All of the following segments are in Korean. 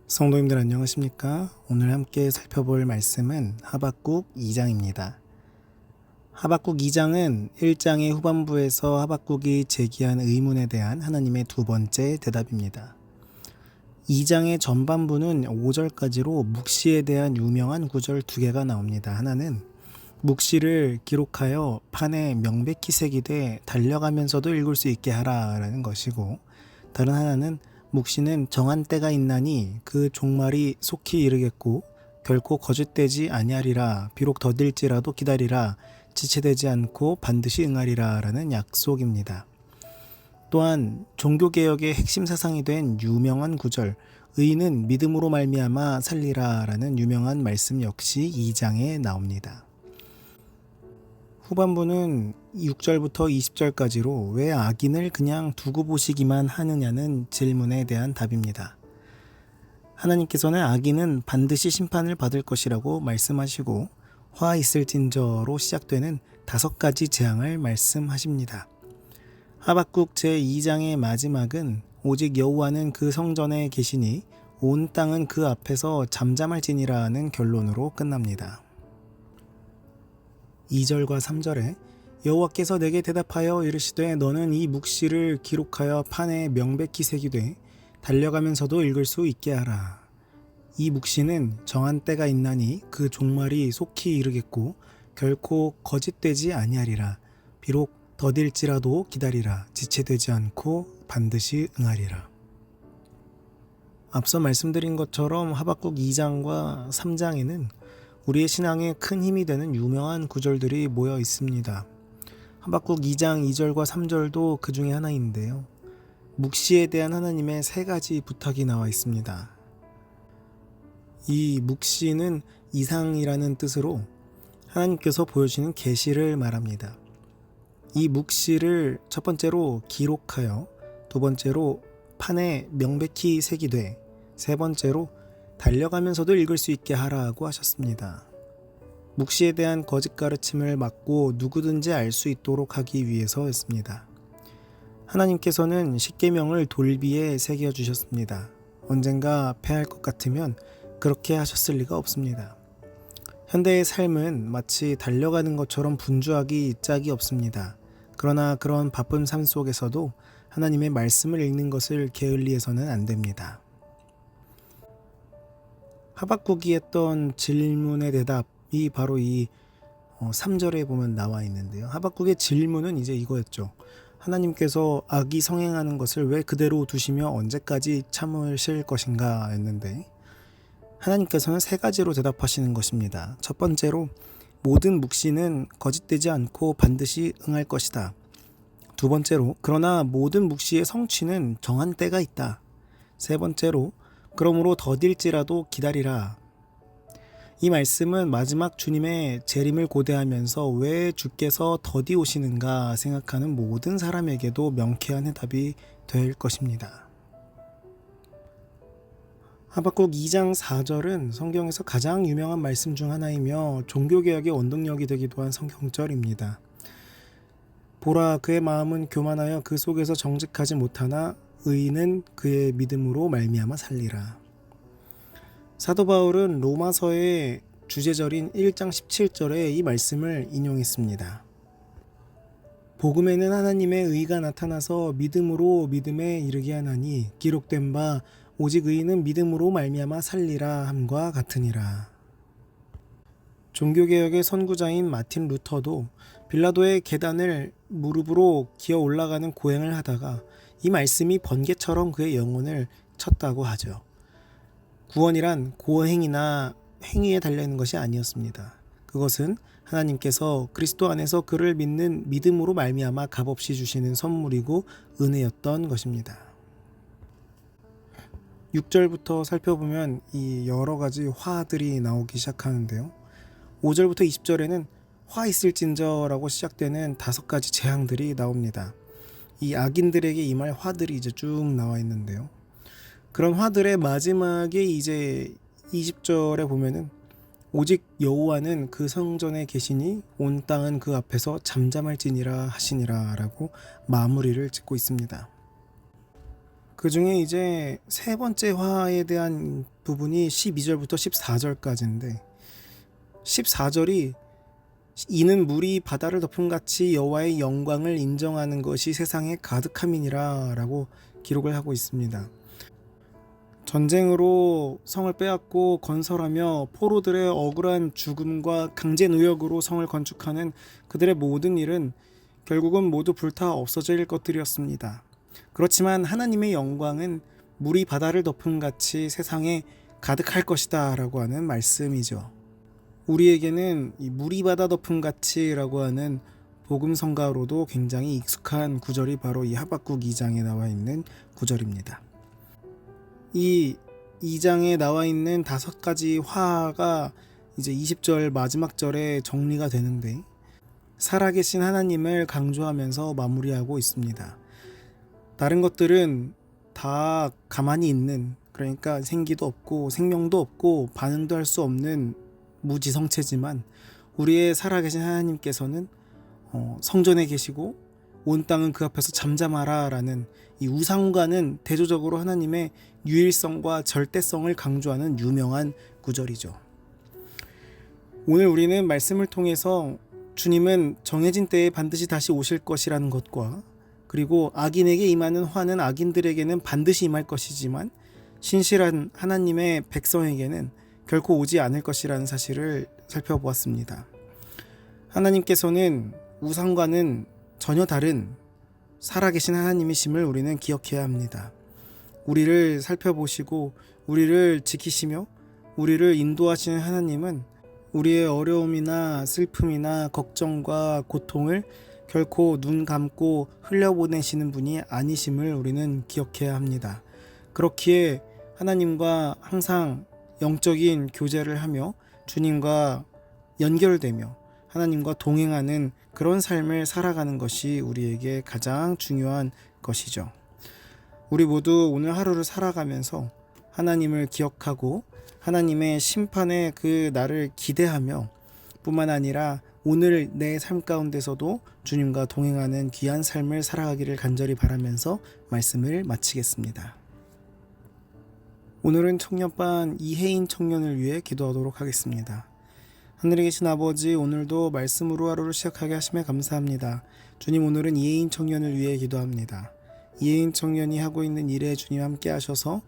성도님들 안녕하십니까? 오늘 함께 살펴볼 말씀은 하박국 2장입니다. 하박국 2장은 1장의 후반부에서 하박국이 제기한 의문에 대한 하나님의 두 번째 대답입니다. 2장의 전반부는 5절까지로 묵시에 대한 유명한 구절 두 개가 나옵니다. 하나는 묵시를 기록하여 판에 명백히 새기되 달려가면서도 읽을 수 있게 하라 라는 것이고, 다른 하나는 묵시는 정한 때가 있나니 그 종말이 속히 이르겠고 결코 거짓되지 아니하리라. 비록 더딜지라도 기다리라. 지체되지 않고 반드시 응하리라 라는 약속입니다. 또한 종교개혁의 핵심 사상이 된 유명한 구절, 의인은 믿음으로 말미암아 살리라 라는 유명한 말씀 역시 2장에 나옵니다. 후반부는 6절부터 20절까지로 왜 악인을 그냥 두고 보시기만 하느냐는 질문에 대한 답입니다. 하나님께서는 악인은 반드시 심판을 받을 것이라고 말씀하시고 화 있을진저로 시작되는 5가지 재앙을 말씀하십니다. 하박국 제2장의 마지막은 오직 여호와는 그 성전에 계시니 온 땅은 그 앞에서 잠잠할지니라는 결론으로 끝납니다. 2절과 3절에 여호와께서 내게 대답하여 이르시되 너는 이 묵시를 기록하여 판에 명백히 새기되 달려가면서도 읽을 수 있게 하라. 이 묵시는 정한 때가 있나니 그 종말이 속히 이르겠고 결코 거짓되지 아니하리라. 비록 더딜지라도 기다리라. 지체되지 않고 반드시 응하리라. 앞서 말씀드린 것처럼 하박국 2장과 3장에는 우리의 신앙에 큰 힘이 되는 유명한 구절들이 모여 있습니다. 하박국 2장 2절과 3절도 그 중에 하나인데요. 묵시에 대한 하나님의 3가지 부탁이 나와 있습니다. 이 묵시는 이상이라는 뜻으로 하나님께서 보여주시는 계시를 말합니다. 이 묵시를 첫 번째로 기록하여, 두 번째로 판에 명백히 새기되, 세 번째로 달려가면서도 읽을 수 있게 하라고 하셨습니다. 묵시에 대한 거짓 가르침을 막고 누구든지 알 수 있도록 하기 위해서였습니다. 하나님께서는 십계명을 돌비에 새겨주셨습니다. 언젠가 패할 것 같으면 그렇게 하셨을 리가 없습니다. 현대의 삶은 마치 달려가는 것처럼 분주하기 짝이 없습니다. 그러나 그런 바쁜 삶 속에서도 하나님의 말씀을 읽는 것을 게을리해서는 안 됩니다. 하박국이 했던 질문의 대답이 바로 이 3절에 보면 나와 있는데요. 하박국의 질문은 이제 이거였죠. 하나님께서 악이 성행하는 것을 왜 그대로 두시며 언제까지 참으실 것인가 했는데, 하나님께서는 3가지로 대답하시는 것입니다. 첫 번째로 모든 묵시는 거짓되지 않고 반드시 응할 것이다. 두 번째로 그러나 모든 묵시의 성취는 정한 때가 있다. 세 번째로 그러므로 더딜지라도 기다리라. 이 말씀은 마지막 주님의 재림을 고대하면서 왜 주께서 더디 오시는가 생각하는 모든 사람에게도 명쾌한 해답이 될 것입니다. 하박국 2장 4절은 성경에서 가장 유명한 말씀 중 하나이며 종교개혁의 원동력이 되기도 한 성경절입니다. 보라, 그의 마음은 교만하여 그 속에서 정직하지 못하나 의인은 그의 믿음으로 말미암아 살리라. 사도 바울은 로마서의 주제절인 1장 17절에 이 말씀을 인용했습니다. 복음에는 하나님의 의가 나타나서 믿음으로 믿음에 이르게 하나니 기록된 바 오직 의인은 믿음으로 말미암아 살리라 함과 같으니라. 종교개혁의 선구자인 마틴 루터도 빌라도의 계단을 무릎으로 기어 올라가는 고행을 하다가 이 말씀이 번개처럼 그의 영혼을 쳤다고 하죠. 구원이란 고행이나 행위에 달려있는 것이 아니었습니다. 그것은 하나님께서 그리스도 안에서 그를 믿는 믿음으로 말미암아 값없이 주시는 선물이고 은혜였던 것입니다. 6절부터 살펴보면 이 여러 가지 화들이 나오기 시작하는데요. 5절부터 20절에는 화 있을진저라고 시작되는 5가지 재앙들이 나옵니다. 이 악인들에게 임할 화들이 이제 쭉 나와 있는데요. 그런 화들의 마지막에 이제 20절에 보면은 오직 여호와는 그 성전에 계시니 온 땅은 그 앞에서 잠잠할지니라 하시니라 라고 마무리를 짓고 있습니다. 그 중에 이제 세 번째 화에 대한 부분이 12절부터 14절까지인데 14절이 이는 물이 바다를 덮음 같이 여호와의 영광을 인정하는 것이 세상에 가득함이니라 라고 기록을 하고 있습니다. 전쟁으로 성을 빼앗고 건설하며 포로들의 억울한 죽음과 강제 노역으로 성을 건축하는 그들의 모든 일은 결국은 모두 불타 없어질 것들이었습니다. 그렇지만 하나님의 영광은 물이 바다를 덮음 같이 세상에 가득할 것이다 라고 하는 말씀이죠. 우리에게는 이 물이 바다 덮음 같이 라고 하는 복음성가로도 굉장히 익숙한 구절이 바로 이 하박국 2장에 나와 있는 구절입니다. 이 2장에 나와 있는 5가지 화가 이제 20절 마지막 절에 정리가 되는데 살아계신 하나님을 강조하면서 마무리하고 있습니다. 다른 것들은 다 가만히 있는, 그러니까 생기도 없고 생명도 없고 반응도 할 수 없는 무지성체지만 우리의 살아계신 하나님께서는 성전에 계시고 온 땅은 그 앞에서 잠잠하라 라는 이 우상과는 대조적으로 하나님의 유일성과 절대성을 강조하는 유명한 구절이죠. 오늘 우리는 말씀을 통해서 주님은 정해진 때에 반드시 다시 오실 것이라는 것과 그리고 악인에게 임하는 화는 악인들에게는 반드시 임할 것이지만 신실한 하나님의 백성에게는 결코 오지 않을 것이라는 사실을 살펴보았습니다. 하나님께서는 우상과는 전혀 다른 살아계신 하나님이심을 우리는 기억해야 합니다. 우리를 살펴보시고 우리를 지키시며 우리를 인도하시는 하나님은 우리의 어려움이나 슬픔이나 걱정과 고통을 결코 눈 감고 흘려보내시는 분이 아니심을 우리는 기억해야 합니다. 그렇기에 하나님과 항상 영적인 교제를 하며 주님과 연결되며 하나님과 동행하는 그런 삶을 살아가는 것이 우리에게 가장 중요한 것이죠. 우리 모두 오늘 하루를 살아가면서 하나님을 기억하고 하나님의 심판의 그 날을 기대하며 뿐만 아니라 오늘 내 삶 가운데서도 주님과 동행하는 귀한 삶을 살아가기를 간절히 바라면서 말씀을 마치겠습니다. 오늘은 청년반 이혜인 청년을 위해 기도하도록 하겠습니다. 하늘에 계신 아버지, 오늘도 말씀으로 하루를 시작하게 하심에 감사합니다. 주님, 오늘은 이혜인 청년을 위해 기도합니다. 이혜인 청년이 하고 있는 일에 주님 함께 하셔서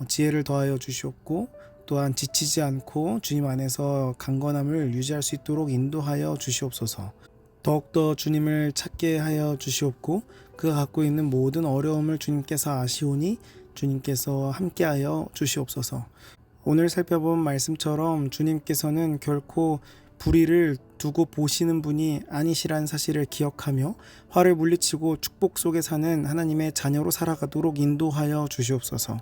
지혜를 더하여 주시옵고 또한 지치지 않고 주님 안에서 강건함을 유지할 수 있도록 인도하여 주시옵소서. 더욱더 주님을 찾게 하여 주시옵고 그가 갖고 있는 모든 어려움을 주님께서 아시오니 주님께서 함께하여 주시옵소서. 오늘 살펴본 말씀처럼 주님께서는 결코 불의를 두고 보시는 분이 아니시란 사실을 기억하며 화를 물리치고 축복 속에 사는 하나님의 자녀로 살아가도록 인도하여 주시옵소서.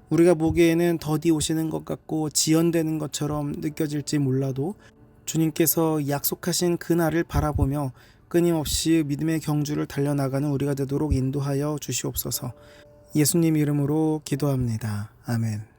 우리가 보기에는 더디 오시는 것 같고 지연되는 것처럼 느껴질지 몰라도 주님께서 약속하신 그 날을 바라보며 끊임없이 믿음의 경주를 달려나가는 우리가 되도록 인도하여 주시옵소서. 예수님 이름으로 기도합니다. 아멘.